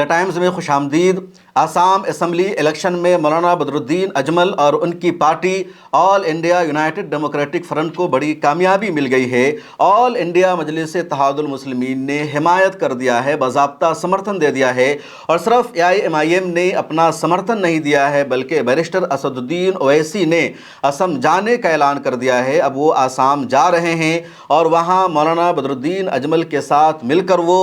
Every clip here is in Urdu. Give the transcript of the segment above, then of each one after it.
ٹائمز میں خوش آمدید۔ آسام اسمبلی الیکشن میں مولانا بدرالدین اجمل اور ان کی پارٹی آل انڈیا یونائٹڈ ڈیموکریٹک فرنٹ کو بڑی کامیابی مل گئی ہے۔ آل انڈیا مجلس اتحاد المسلمین نے حمایت کر دیا ہے، باضابطہ سمرتھن دے دیا ہے، اور صرف AIMIM نے اپنا سمرتھن نہیں دیا ہے بلکہ بیرسٹر اسد الدین اویسی نے اسم جانے کا اعلان کر دیا ہے۔ اب وہ آسام جا رہے ہیں اور وہاں مولانا بدرالدین اجمل کے ساتھ مل کر وہ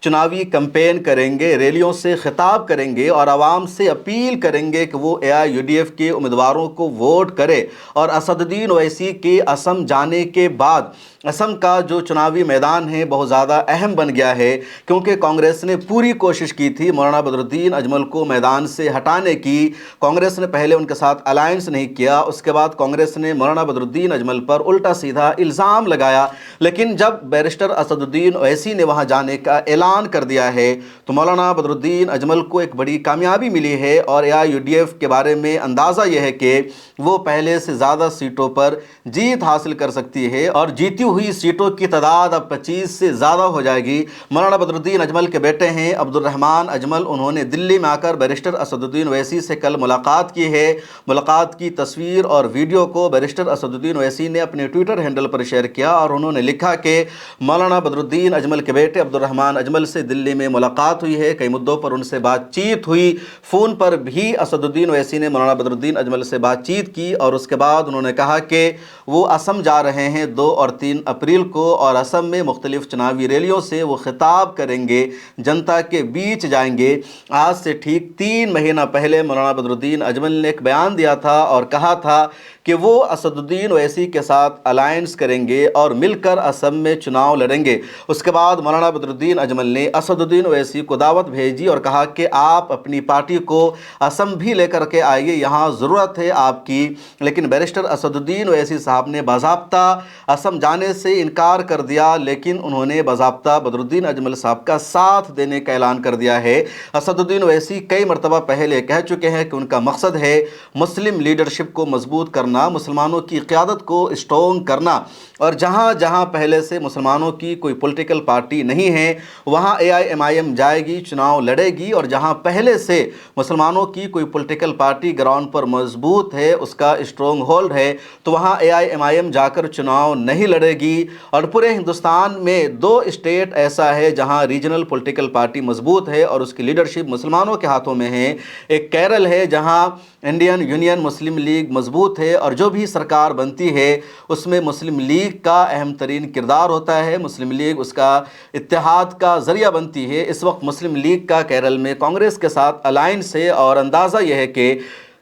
چناوی کمپین کریں گے، ریلیوں سے خطاب کریں گے اور عوام سے اپیل کریں گے کہ وہ AIUDF کے امیدواروں کو ووٹ کرے۔ اور اسد الدین اویسی کے اسم جانے کے بعد اسم کا جو چناوی میدان ہے بہت زیادہ اہم بن گیا ہے، کیونکہ کانگریس نے پوری کوشش کی تھی مولانا بدرالدین اجمل کو میدان سے ہٹانے کی۔ کانگریس نے پہلے ان کے ساتھ الائنس نہیں کیا، اس کے بعد کانگریس نے مولانا بدرالدین اجمل پر الٹا سیدھا الزام لگایا، لیکن جب بیرسٹر اسد الدین اویسی نے وہاں جانے کا اعلان کر دیا ہے تو مولانا بدرالدین اجمل کو ایک بڑی کامیابی ملی ہے۔ اور AIUDF کے بارے میں اندازہ یہ ہے کہ وہ پہلے سے زیادہ سیٹوں پر جیت حاصل کر سکتی ہے، اور جیتی ہوئی سیٹوں کی تعداد اب 25 سے زیادہ ہو جائے گی۔ مولانا بدرالدین اجمل کے بیٹے ہیں عبد الرحمان اجمل، انہوں نے دلی میں آ کر بیرسٹر اسد الدین اویسی سے کل ملاقات کی ہے۔ ملاقات کی تصویر اور ویڈیو کو بیرسٹر اسد الدین اویسی نے اپنے ٹویٹر ہینڈل پر شیئر کیا، اور انہوں نے لکھا کہ مولانا بدرالدین اجمل کے بیٹے عبد الرحمان اجمل سے دلی میں ملاقات ہوئی ہے، کئی مدعوں پر ان سے بات چیت ہوئی۔ فون پر بھی اسد الدین اویسی نے مولانا بدرالدین اجمل سے بات چیت کی، اور اس کے بعد انہوں نے کہا کہ وہ اسم جا رہے ہیں 2 اور 3 اپریل کو، اور اسم میں مختلف چناوی ریلیوں سے وہ خطاب کریں گے، جنتا کے بیچ جائیں گے۔ آج سے ٹھیک 3 مہینہ پہلے مولانا بدرالدین اجمل نے ایک بیان دیا تھا اور کہا تھا کہ وہ اسد الدین اویسی کے ساتھ الائنس کریں گے اور مل کر اسم میں چناؤ لڑیں گے۔ اس کے بعد مولانا بدرالدین اجمل نے اسد الدین اویسی کو دعوت بھیجی اور کہا کہ آپ اپنی پارٹی کو اسم بھی لے کر کے آئیے، یہاں ضرورت ہے آپ کی۔ لیکن بیرسٹر اسد الدین اویسی صاحب نے باضابطہ اسم جانے سے انکار کر دیا، لیکن انہوں نے باضابطہ بدرالدین اجمل صاحب کا ساتھ دینے کا اعلان کر دیا ہے۔ اسد الدین اویسی کئی مرتبہ پہلے کہہ چکے ہیں کہ ان کا مقصد ہے مسلم لیڈرشپ کو مضبوط کرنا، مسلمانوں کی قیادت کو اسٹرونگ کرنا، اور جہاں جہاں پہلے سے مسلمانوں کی کوئی پولیٹیکل پارٹی نہیں ہے وہاں AIMIM جائے گی، چناؤ لڑے گی، اور جہاں پہلے سے مسلمانوں کی کوئی پولیٹیکل پارٹی گراؤنڈ پر مضبوط ہے، اس کا اسٹرونگ ہولڈ ہے، تو وہاں AIMIM جا کر چناؤ نہیں لڑے گی۔ اور پورے ہندوستان میں 2 اسٹیٹ ایسا ہے جہاں ریجنل پولیٹیکل پارٹی مضبوط ہے اور اس کی لیڈرشپ مسلمانوں کے ہاتھوں میں ہے۔ ایک کیرل ہے جہاں انڈین یونین مسلم لیگ مضبوط ہے، اور جو بھی سرکار بنتی ہے اس میں مسلم لیگ کا اہم ترین کردار ہوتا ہے، مسلم لیگ اس کا اتحاد کا ذریعہ بنتی ہے۔ اس وقت مسلم لیگ کا کیرل میں کانگریس کے ساتھ الائنس ہے، اور اندازہ یہ ہے کہ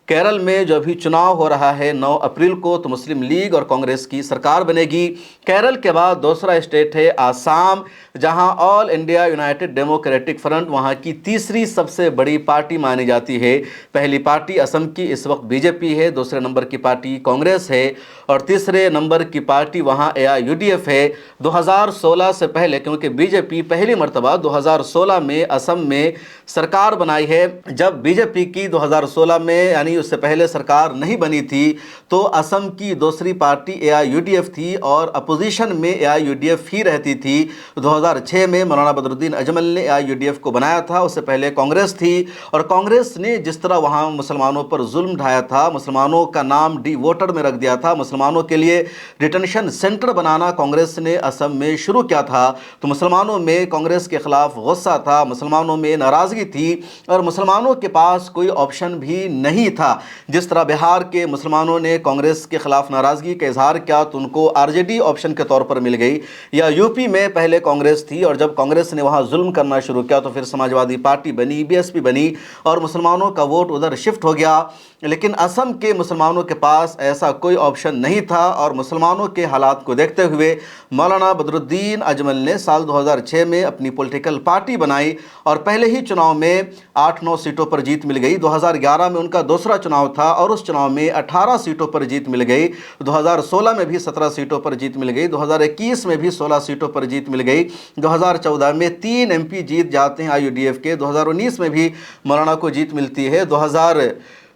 کیرل میں جو ابھی چناؤ ہو رہا ہے 9 اپریل کو، تو مسلم لیگ اور کانگریس کی سرکار بنے گی۔ کیرل کے بعد دوسرا اسٹیٹ ہے آسام، جہاں آل انڈیا یونائٹڈ ڈیموکریٹک فرنٹ وہاں کی تیسری سب سے بڑی پارٹی مانی جاتی ہے۔ پہلی پارٹی اسم کی اس وقت BJP ہے، دوسرے نمبر کی پارٹی کانگریس ہے، اور تیسرے نمبر کی پارٹی وہاں AIUDF ہے۔ 2016 سے پہلے، کیونکہ BJP پہلی مرتبہ 2016 میں اسم میں سرکار بنائی ہے، جب BJP کی 2016 میں یعنی اس سے پہلے سرکار نہیں بنی تھی تو اسم کی دوسری پارٹی AIUDF تھی، اور اپوزیشن میں AIUDF ہی رہتی تھی۔ 2006 میں مولانا بدرالدین اجمل نے AIUDF کو بنایا تھا، اس سے پہلے کانگریس تھی، اور کانگریس نے جس طرح وہاں مسلمانوں پر ظلم ڈھایا تھا، مسلمانوں کا نام ڈی ووٹر میں رکھ دیا تھا، مسلمانوں کے لیے ڈیٹینشن سینٹر بنانا کانگریس نے اسم میں شروع کیا تھا، تو مسلمانوں میں کانگریس کے خلاف غصہ تھا، مسلمانوں میں ناراضگی تھی، اور مسلمانوں کے پاس کوئی آپشن بھی نہیں تھا۔ جس طرح بہار کے مسلمانوں نے کانگریس کے خلاف ناراضگی کا اظہار کیا تو ان کو RJD آپشن کے طور پر مل گئی، یا UP میں پہلے کانگریس تھی، اور جب کانگریس نے وہاں ظلم کرنا شروع کیا تو پھر سماجوادی پارٹی بنی، BSP بنی، اور مسلمانوں کا ووٹ ادھر شفٹ ہو گیا۔ لیکن اسم کے مسلمانوں کے پاس ایسا کوئی آپشن نہیں تھا، اور مسلمانوں کے حالات کو دیکھتے ہوئے مولانا بدرالدین اجمل نے سال 2006 میں اپنی پولیٹیکل پارٹی بنائی، اور پہلے ہی چناؤ میں 8-9 سیٹوں پر جیت مل گئی۔ 2011 میں ان کا دوسرا چناؤ تھا اور اس چناؤ میں 18 سیٹوں پر جیت مل گئی۔ 2016 میں بھی 17 سیٹوں پر جیت مل گئی، 2021 میں بھی 16 سیٹوں پر جیت مل گئی، 2014 میں 3 MP جیت جاتے ہیں AIUDF کے، 2019 میں بھی مولانا کو جیت ملتی ہے،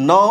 9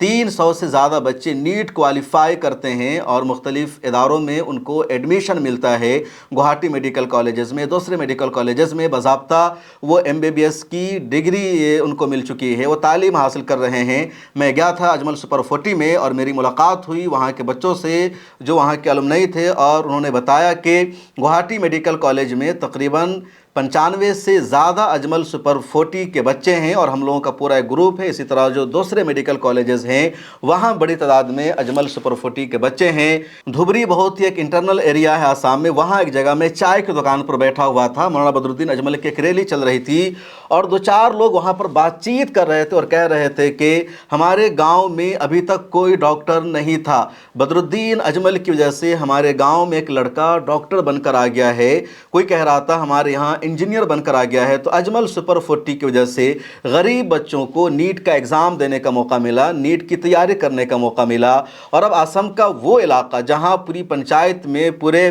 300 سے زیادہ بچے نیٹ کوالیفائی کرتے ہیں اور مختلف اداروں میں ان کو ایڈمیشن ملتا ہے، گوہاٹی میڈیکل کالجز میں، دوسرے میڈیکل کالجز میں باضابطہ وہ MBBS کی ڈگری ان کو مل چکی ہے، وہ تعلیم حاصل کر رہے ہیں۔ میں گیا تھا اجمل سپر 40 میں اور میری ملاقات ہوئی وہاں کے بچوں سے جو وہاں کے الومنئی تھے، اور انہوں نے بتایا کہ گوہاٹی میڈیکل کالج میں تقریباً 95 سے زیادہ اجمل سپر 40 کے بچے ہیں، اور ہم لوگوں کا پورا ایک گروپ ہے۔ اسی طرح جو دوسرے میڈیکل کالجز ہیں وہاں بڑی تعداد میں اجمل سپر 40 کے بچے ہیں۔ دھبری بہت ہی ایک انٹرنل ایریا ہے آسام میں، وہاں ایک جگہ میں چائے کی دکان پر بیٹھا ہوا تھا، مولانا بدرالدین اجمل کی ایک ریلی چل رہی تھی، اور 2-4 لوگ وہاں پر بات چیت کر رہے تھے اور کہہ رہے تھے کہ ہمارے گاؤں میں ابھی تک کوئی ڈاکٹر نہیں تھا، بدرالدین اجمل کی وجہ سے ہمارے گاؤں میں ایک لڑکا ڈاکٹر بن کر آ گیا ہے، کوئی کہہ رہا تھا ہمارے یہاں انجینئر بن کر آ گیا ہے۔ تو اجمل سپر 40 کی وجہ سے غریب بچوں کو نیٹ کا ایگزام دینے کا موقع ملا، نیٹ کی تیاری کرنے کا موقع ملا، اور اب آسام کا وہ علاقہ جہاں پوری پنچایت میں پورے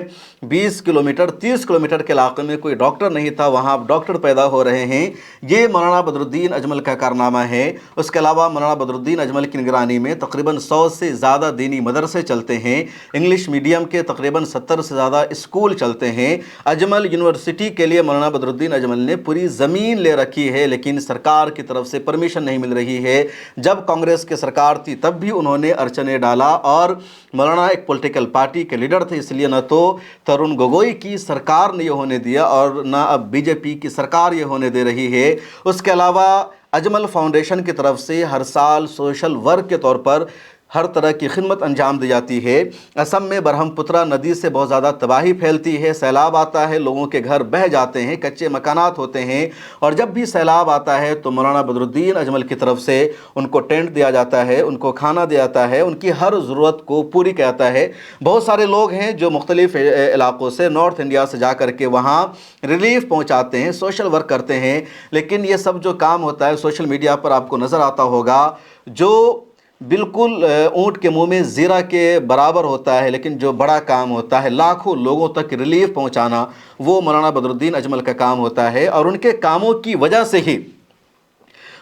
20 کلومیٹر 30 کلومیٹر کے علاقے میں کوئی ڈاکٹر نہیں تھا، وہاں اب ڈاکٹر پیدا ہو رہے ہیں۔ یہ مولانا بدرالدین اجمل کا کارنامہ ہے۔ اس کے علاوہ مولانا بدرالدین اجمل کی نگرانی میں تقریباً 100 سے زیادہ دینی مدرسے چلتے ہیں، انگلش میڈیم کے تقریباً 70 سے زیادہ اسکول چلتے ہیں۔ اجمل یونیورسٹی کے لیے مولانا بدرالدین اجمل نے پوری زمین لے رکھی ہے، لیکن سرکار کی طرف سے پرمیشن نہیں مل رہی ہے۔ جب کانگریس کی سرکار تھی تب بھی انہوں نے ارچنے ڈالا، اور مولانا ایک پولیٹیکل پارٹی کے لیڈر تھے، اس لیے نہ تو ترون گگوئی کی سرکار نے یہ ہونے دیا اور نہ اب BJP کی سرکار یہ ہونے دے رہی ہے۔ اس کے علاوہ اجمل فاؤنڈیشن کی طرف سے ہر سال سوشل ورک کے طور پر ہر طرح کی خدمت انجام دی جاتی ہے۔ اسم میں برہم پترا ندی سے بہت زیادہ تباہی پھیلتی ہے، سیلاب آتا ہے، لوگوں کے گھر بہہ جاتے ہیں، کچے مکانات ہوتے ہیں، اور جب بھی سیلاب آتا ہے تو مولانا بدرالدین اجمل کی طرف سے ان کو ٹینٹ دیا جاتا ہے، ان کو کھانا دیا جاتا ہے، ان کی ہر ضرورت کو پوری کیا جاتا ہے۔ بہت سارے لوگ ہیں جو مختلف علاقوں سے نارتھ انڈیا سے جا کر کے وہاں ریلیف پہنچاتے ہیں، سوشل ورک کرتے ہیں، لیکن یہ سب جو کام ہوتا ہے سوشل میڈیا پر آپ کو نظر آتا ہوگا، جو بالکل اونٹ کے منہ میں زیرہ کے برابر ہوتا ہے، لیکن جو بڑا کام ہوتا ہے لاکھوں لوگوں تک ریلیف پہنچانا، وہ مولانا بدرالدین اجمل کا کام ہوتا ہے۔ اور ان کے کاموں کی وجہ سے ہی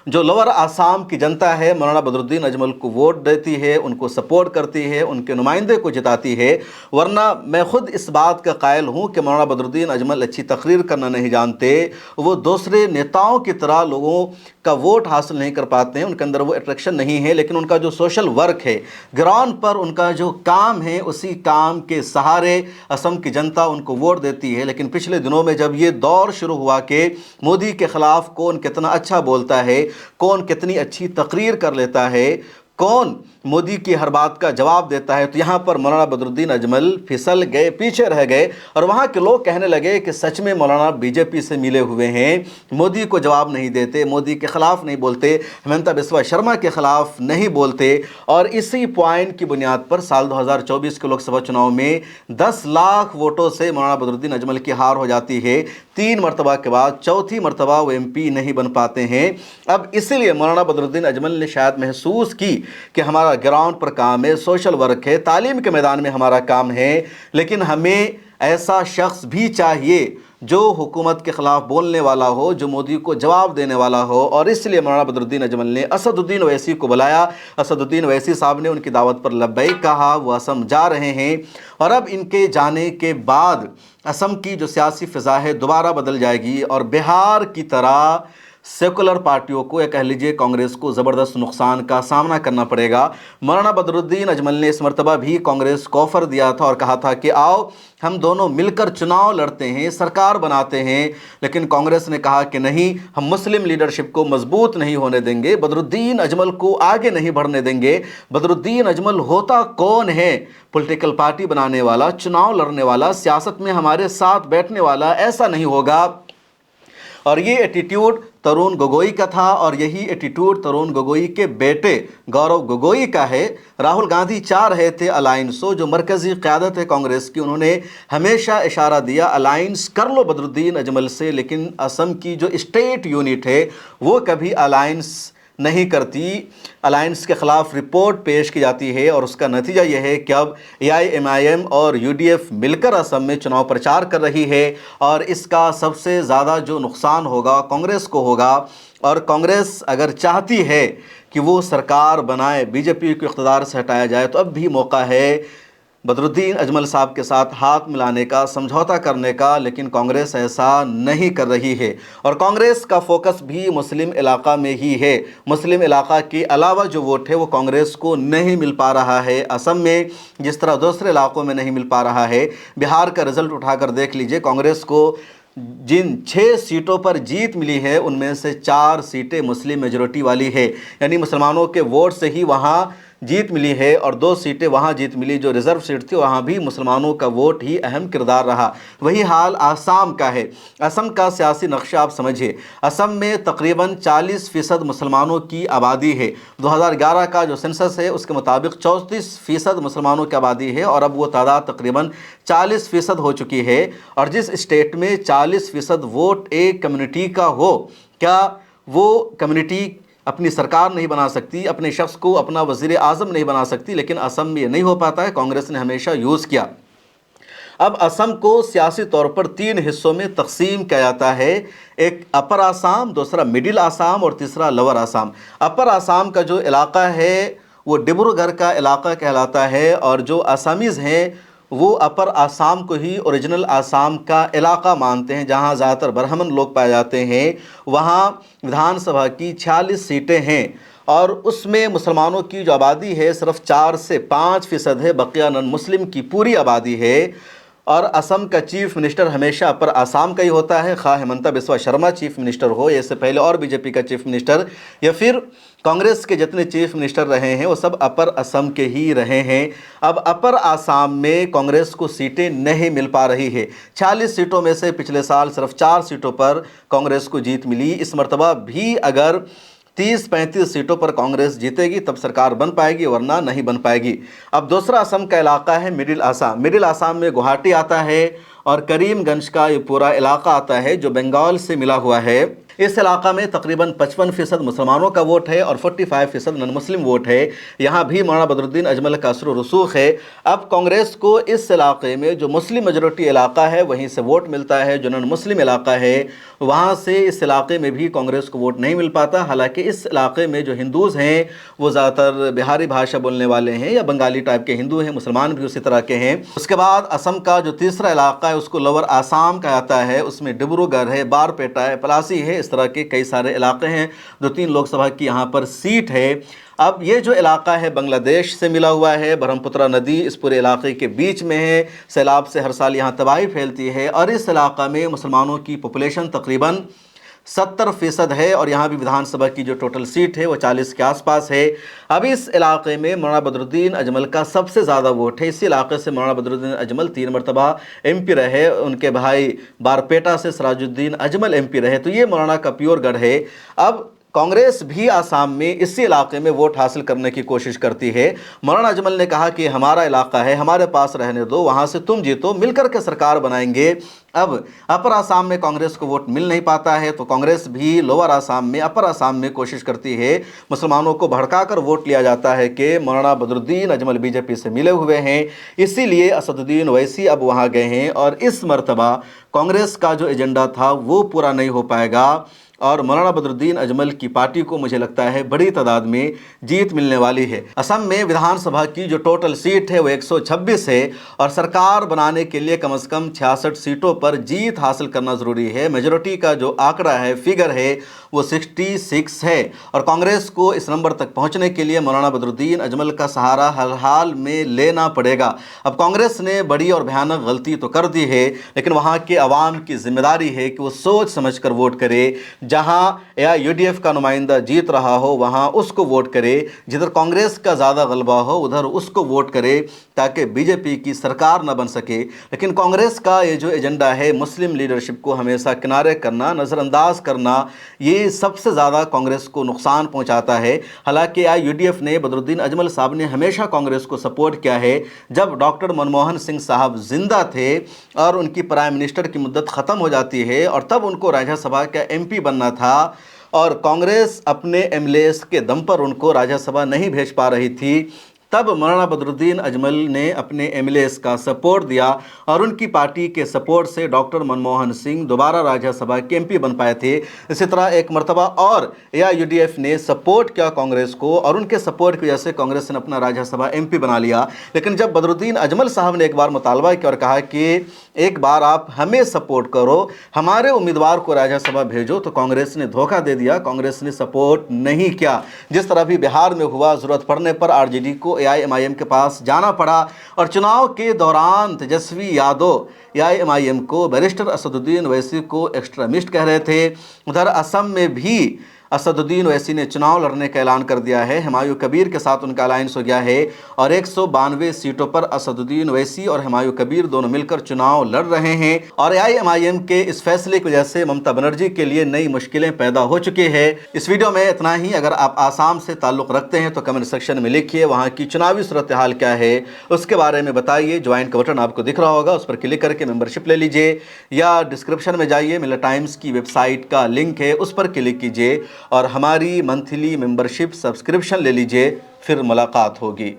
جو لوور آسام کی جنتا ہے مولانا بدرالدین اجمل کو ووٹ دیتی ہے، ان کو سپورٹ کرتی ہے، ان کے نمائندے کو جتاتی ہے، ورنہ میں خود اس بات کا قائل ہوں کہ مولانا بدرالدین اجمل اچھی تقریر کرنا نہیں جانتے، وہ دوسرے نیتاؤں کی طرح لوگوں کا ووٹ حاصل نہیں کر پاتے ہیں، ان کے اندر وہ اٹریکشن نہیں ہے، لیکن ان کا جو سوشل ورک ہے گراؤنڈ پر، ان کا جو کام ہے، اسی کام کے سہارے اسم کی جنتا ان کو ووٹ دیتی ہے۔ لیکن پچھلے دنوں میں جب یہ دور شروع ہوا کہ مودی کے خلاف کون کتنا اچھا بولتا ہے، کون کتنی اچھی تقریر کر لیتا ہے، کون مودی کی ہر بات کا جواب دیتا ہے، تو یہاں پر مولانا بدرالدین اجمل پھسل گئے، پیچھے رہ گئے، اور وہاں کے لوگ کہنے لگے کہ سچ میں مولانا BJP سے ملے ہوئے ہیں، مودی کو جواب نہیں دیتے، مودی کے خلاف نہیں بولتے، ہیمنتا بسوا شرما کے خلاف نہیں بولتے۔ اور اسی پوائنٹ کی بنیاد پر سال 2024 کے لوک سبھا چناؤ میں 10 لاکھ ووٹوں سے مولانا بدرالدین اجمل کی ہار ہو جاتی ہے، 3 مرتبہ کے بعد چوتھی مرتبہ وہ MP نہیں بن پاتے ہیں۔ اب اسی لیے مولانا بدرالدین اجمل نے شاید محسوس کی کہ ہمارا گراؤنڈ پر کام ہے، سوشل ورک ہے، تعلیم کے میدان میں ہمارا کام ہے، لیکن ہمیں ایسا شخص بھی چاہیے جو حکومت کے خلاف بولنے والا ہو، جو مودی کو جواب دینے والا ہو، اور اس لیے مولانا بدرالدین اجمل نے اسد الدین اویسی کو بلایا۔ اسد الدین اویسی صاحب نے ان کی دعوت پر لبیک کہا، وہ اسم جا رہے ہیں، اور اب ان کے جانے کے بعد اسم کی جو سیاسی فضا ہے دوبارہ بدل جائے گی، اور بہار کی طرح سیکولر پارٹیوں کو یا کہہ لیجیے کانگریس کو زبردست نقصان کا سامنا کرنا پڑے گا۔ مولانا بدرالدین اجمل نے اس مرتبہ بھی کانگریس کو آفر دیا تھا اور کہا تھا کہ آؤ ہم دونوں مل کر چناؤ لڑتے ہیں، سرکار بناتے ہیں، لیکن کانگریس نے کہا کہ نہیں، ہم مسلم لیڈرشپ کو مضبوط نہیں ہونے دیں گے، بدرالدین اجمل کو آگے نہیں بڑھنے دیں گے۔ بدرالدین اجمل ہوتا کون ہے؟ پولیٹیکل پارٹی بنانے والا، چناؤ لڑنے والا، سیاست میں ہمارے ساتھ بیٹھنے والا، ایسا نہیں ہوگا۔ اور یہ ایٹیٹیوڈ ترون گگوئی کا تھا، اور یہی ایٹیٹیوڈ ترون گگوئی کے بیٹے گورو گگوئی کا ہے۔ راہل گاندھی چاہ رہے تھے الائنسو، جو مرکزی قیادت ہے کانگریس کی، انہوں نے ہمیشہ اشارہ دیا الائنس کر لو بدرالدین اجمل سے، لیکن اسم کی جو اسٹیٹ یونٹ ہے وہ کبھی الائنس نہیں کرتی۔ الائنس کے خلاف رپورٹ پیش کی جاتی ہے اور اس کا نتیجہ یہ ہے کہ اب AIMIM اور UDF مل کر اسم میں چناؤ پرچار کر رہی ہے، اور اس کا سب سے زیادہ جو نقصان ہوگا کانگریس کو ہوگا۔ اور کانگریس اگر چاہتی ہے کہ وہ سرکار بنائے، BJP کو اقتدار سے ہٹایا جائے، تو اب بھی موقع ہے بدرالدین اجمل صاحب کے ساتھ ہاتھ ملانے کا، سمجھوتا کرنے کا، لیکن کانگریس ایسا نہیں کر رہی ہے۔ اور کانگریس کا فوکس بھی مسلم علاقہ میں ہی ہے۔ مسلم علاقہ کے علاوہ جو ووٹ ہے وہ کانگریس کو نہیں مل پا رہا ہے اسم میں، جس طرح دوسرے علاقوں میں نہیں مل پا رہا ہے۔ بہار کا رزلٹ اٹھا کر دیکھ لیجئے، کانگریس کو جن 6 سیٹوں پر جیت ملی ہے ان میں سے 4 سیٹیں مسلم میجورٹی والی ہے، یعنی مسلمانوں کے ووٹ سے ہی وہاں جیت ملی ہے، اور 2 سیٹیں وہاں جیت ملی جو ریزرو سیٹ تھی، وہاں بھی مسلمانوں کا ووٹ ہی اہم کردار رہا۔ وہی حال آسام کا ہے۔ اسم کا سیاسی نقشہ آپ سمجھیے، اسم میں تقریباً 40% مسلمانوں کی آبادی ہے۔ 2011 کا جو سنسس ہے اس کے مطابق 34% مسلمانوں کی آبادی ہے، اور اب وہ تعداد تقریباً 40% ہو چکی ہے۔ اور جس اسٹیٹ میں 40% ووٹ ایک کمیونٹی کا ہو، کیا وہ کمیونٹی اپنی سرکار نہیں بنا سکتی، اپنے شخص کو اپنا وزیر اعظم نہیں بنا سکتی؟ لیکن اسم میں یہ نہیں ہو پاتا ہے، کانگریس نے ہمیشہ یوز کیا۔ اب اسم کو سیاسی طور پر 3 حصوں میں تقسیم کیا جاتا ہے، ایک اپر آسام، دوسرا مڈل آسام اور تیسرا لور آسام۔ اپر آسام کا جو علاقہ ہے وہ ڈبرو گڑھ کا علاقہ کہلاتا ہے، اور جو آسامیز ہیں وہ اپر آسام کو ہی اوریجنل آسام کا علاقہ مانتے ہیں، جہاں زیادہ تر برہمن لوگ پائے جاتے ہیں۔ وہاں ودھان سبھا کی 46 سیٹیں ہیں، اور اس میں مسلمانوں کی جو آبادی ہے صرف 4 سے 5% ہے، بقیہ نن مسلم کی پوری آبادی ہے۔ اور اسم کا چیف منسٹر ہمیشہ اپر آسام کا ہی ہوتا ہے، خواہ ہمنتا بسوا شرما چیف منسٹر ہو، یا اس سے پہلے اور BJP کا چیف منسٹر، یا پھر کانگریس کے جتنے چیف منسٹر رہے ہیں وہ سب اپر اسم کے ہی رہے ہیں۔ اب اپر آسام میں کانگریس کو سیٹیں نہیں مل پا رہی ہے۔ 40 سیٹوں میں سے پچھلے سال صرف 4 سیٹوں پر کانگریس کو جیت ملی۔ اس مرتبہ بھی اگر 30-35 سیٹوں پر کانگریس جیتے گی تب سرکار بن پائے گی، ورنہ نہیں بن پائے گی۔ اب دوسرا اسم کا علاقہ ہے مڈل آسام۔ مڈل آسام میں گوہاٹی آتا ہے، اور کریم گنج کا یہ پورا علاقہ آتا ہے جو بنگال سے ملا ہوا ہے۔ اس علاقہ میں تقریباً 55% مسلمانوں کا ووٹ ہے اور 45% نن مسلم ووٹ ہے۔ یہاں بھی مولانا بدرالدین اجمل کا اثر و رسوخ ہے۔ اب کانگریس کو اس علاقے میں جو مسلم میجورٹی علاقہ ہے وہیں سے ووٹ ملتا ہے، جو نن مسلم علاقہ ہے وہاں سے اس علاقے میں بھی کانگریس کو ووٹ نہیں مل پاتا۔ حالانکہ اس علاقے میں جو ہندوز ہیں وہ زیادہ تر بہاری بھاشا بولنے والے ہیں یا بنگالی ٹائپ کے ہندو ہیں، مسلمان بھی اسی طرح کے ہیں۔ اس کے بعد اسم کا جو تیسرا علاقہ ہے اس کو لور آسام کہا جاتا ہے۔ اس میں ڈبرو گڑھ ہے، بارپیٹا ہے، پلاسی ہے، اس طرح کے کئی سارے علاقے ہیں۔ 2-3 لوک سبھا کی یہاں پر سیٹ ہے۔ اب یہ جو علاقہ ہے بنگلہ دیش سے ملا ہوا ہے، برہم پترا ندی اس پورے علاقے کے بیچ میں ہے، سیلاب سے ہر سال یہاں تباہی پھیلتی ہے، اور اس علاقہ میں مسلمانوں کی پاپولیشن تقریباً 70% ہے، اور یہاں بھی ودھان سبھا کی جو ٹوٹل سیٹ ہے وہ 40 کے آس پاس ہے۔ اب اس علاقے میں مولانا بدرالدین اجمل کا سب سے زیادہ ووٹ ہے۔ اسی علاقے سے مولانا بدرالدین اجمل 3 مرتبہ MP رہے، ان کے بھائی بارپیٹا سے سراج الدین اجمل MP رہے، تو یہ مولانا کا پیور گڑھ ہے۔ اب کانگریس بھی آسام میں اسی علاقے میں ووٹ حاصل کرنے کی کوشش کرتی ہے۔ مولانا اجمل نے کہا کہ ہمارا علاقہ ہے، ہمارے پاس رہنے دو، وہاں سے تم جیتو، مل کر کے سرکار بنائیں گے۔ اب اپر آسام میں کانگریس کو ووٹ مل نہیں پاتا ہے، تو کانگریس بھی لوور آسام میں، اپر آسام میں کوشش کرتی ہے۔ مسلمانوں کو بھڑکا کر ووٹ لیا جاتا ہے کہ مولانا بدرالدین اجمل BJP سے ملے ہوئے ہیں، اسی لیے اسد الدین اویسی اب وہاں گئے ہیں، اور اس مرتبہ کانگریس کا جو ایجنڈا تھا وہ پورا نہیں ہو پائے گا، اور مولانا بدرالدین اجمل کی پارٹی کو مجھے لگتا ہے بڑی تعداد میں جیت ملنے والی ہے۔ اسم میں ودھان سبھا کی جو ٹوٹل سیٹ ہے وہ 126 ہے، اور سرکار بنانے کے لیے کم از کم 66 سیٹوں پر جیت حاصل کرنا ضروری ہے۔ میجورٹی کا جو آنکڑا ہے، فگر ہے، وہ 66 ہے، اور کانگریس کو اس نمبر تک پہنچنے کے لیے مولانا بدرالدین اجمل کا سہارا ہر حال میں لینا پڑے گا۔ اب کانگریس نے بڑی اور بھیانک غلطی تو کر دی ہے، لیکن وہاں کے عوام کی ذمہ داری ہے کہ وہ سوچ سمجھ کر ووٹ کرے۔ جہاں یا UDF کا نمائندہ جیت رہا ہو وہاں اس کو ووٹ کرے، جدھر کانگریس کا زیادہ غلبہ ہو ادھر اس کو ووٹ کرے، تاکہ BJP کی سرکار نہ بن سکے۔ لیکن کانگریس کا یہ جو ایجنڈا ہے مسلم لیڈرشپ کو ہمیشہ کنارے کرنا، نظر انداز کرنا، یہ سب سے زیادہ کانگریس کو نقصان پہنچاتا ہے۔ حالانکہ UDF نے، بدرالدین اجمل صاحب نے ہمیشہ کانگریس کو سپورٹ کیا ہے۔ جب ڈاکٹر منموہن سنگھ صاحب زندہ تھے اور ان کی پرائم منسٹر کی مدت ختم ہو جاتی ہے، اور تب ان کو راجیہ سبھا کا MP بننا تھا، اور کانگریس اپنے ایم ایل ایز کے دم پر ان کو راجیہ سبھا نہیں بھیج پا رہی تھی، تب مولانا بدرالدین اجمل نے اپنے ایم ایل ایز کا سپورٹ دیا اور ان کی پارٹی کے سپورٹ سے ڈاکٹر منموہن سنگھ دوبارہ راجیہ سبھا کے ایم پی بن پائے تھے۔ اسی طرح ایک مرتبہ اور AIUDF نے سپورٹ کیا کانگریس کو، اور ان کے سپورٹ کی وجہ سے کانگریس نے اپنا راجیہ سبھا ایم پی بنا لیا۔ لیکن جب بدرالدین اجمل صاحب نے ایک بار مطالبہ کیا اور کہا کہ ایک بار آپ ہمیں سپورٹ کرو، ہمارے امیدوار کو راجیہ سبھا بھیجو، تو کانگریس نے دھوکہ دے دیا، کانگریس نے سپورٹ نہیں کیا۔ جس طرح بھی بہار میں ہوا، ضرورت پڑنے پر RJD کو AIMIM کے پاس جانا پڑا، اور چناؤ کے دوران تیجسوی یادو AIMIM کو بیرسٹر اسد الدین اویسی کو ایکسٹریمسٹ کہہ رہے تھے۔ ادھر اسم میں بھی اسد الدین اویسی نے چناؤ لڑنے کا اعلان کر دیا ہے، ہمایوں کبیر کے ساتھ ان کا الائنس ہو گیا ہے، اور 192 سیٹوں پر اسد الدین اویسی اور ہمایوں کبیر دونوں مل کر چناؤ لڑ رہے ہیں۔ اور AIMIM کے اس فیصلے کی وجہ سے ممتا بنرجی کے لیے نئی مشکلیں پیدا ہو چکی ہیں۔ اس ویڈیو میں اتنا ہی۔ اگر آپ آسام سے تعلق رکھتے ہیں تو کمنٹ سیکشن میں لکھیے وہاں کی چناوی صورتحال کیا ہے، اس کے بارے میں بتائیے۔ جوائن کا بٹن آپ کو دکھ رہا ہوگا، اس پر کلک کر کے ممبرشپ لے لیجئے، یا ڈسکرپشن میں جائیے، ملت ٹائمز کی ویب سائٹ کا لنک ہے، اس پر کلک کیجئے اور ہماری منتھلی ممبرشپ سبسکرپشن لے لیجئے۔ پھر ملاقات ہوگی۔